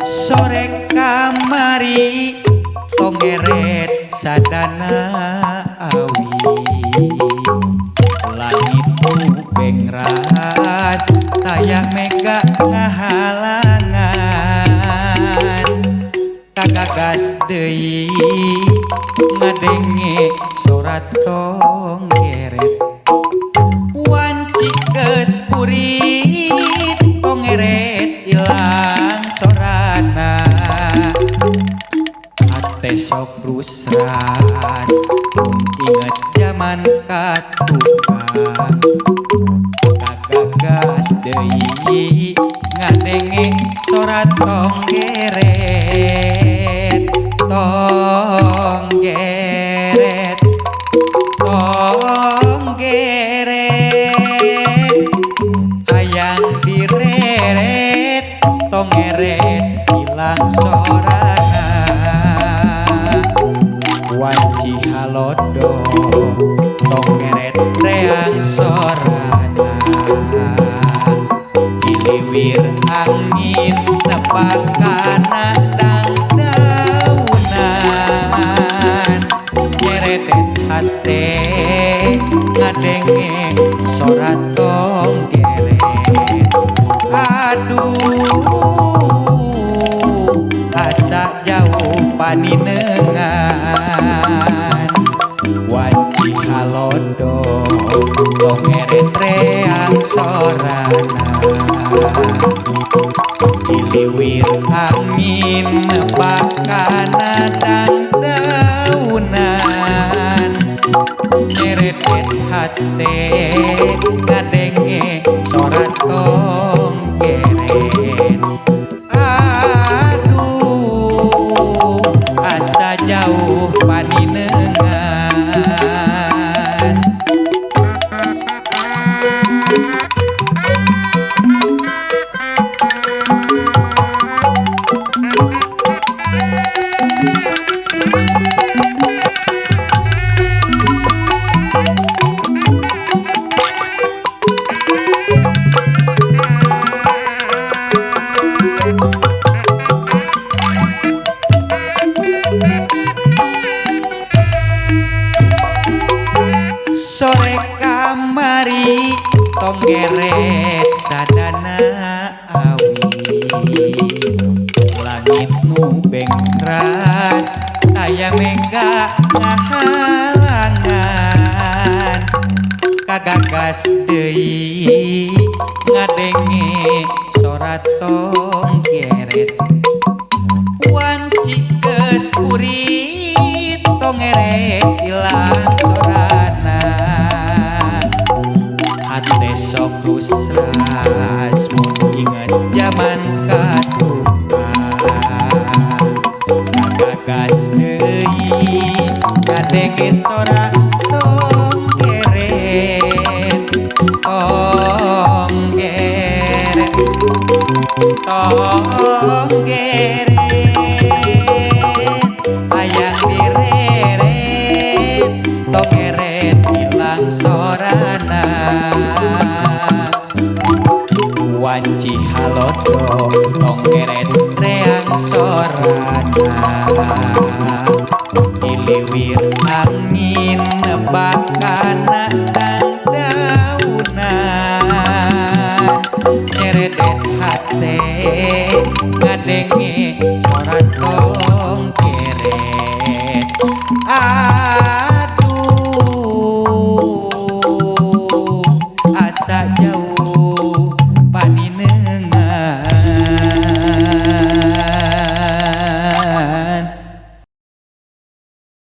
Sore kamari tongeret sadana awi langit ubeng ras tayak mega ngahalangan kagagas deui ngadenge sorat tongeret wanci geus purit tongeret ilang sorana hate sok rusras inget zaman katuka kagagas deui ngadenge sorat tonggeret tonggeret tonggeret hayang direret tongeret ilang sorana wanci halodo tongeret reang sorana diliwir angin nepakana dangdaunan nyeredet hate ngadenge sorat tonggeret aduh asa jauh paninengan wanci halodo tongeret reang sorana diliwir angin bakana dangdaunan nyeredet hate ngadenge sorat tonggeret aduh asa jauh paninengan sore kamari tongeret sadana awi langit nubeng ras taya mega ngahalangan kagagas deui ngadenge sorat tongeret wanci geus purit tongeret ilang sorana hate sok rusras mun inget zaman katuka kagagas deui ngadenge sorat tongeret tongeret tongeret hayang direret tongeret ilang sorana wanci halodo tongeret reang sorana diliwir angin bakana dangdaunan nyeredet hate ngadenge sorat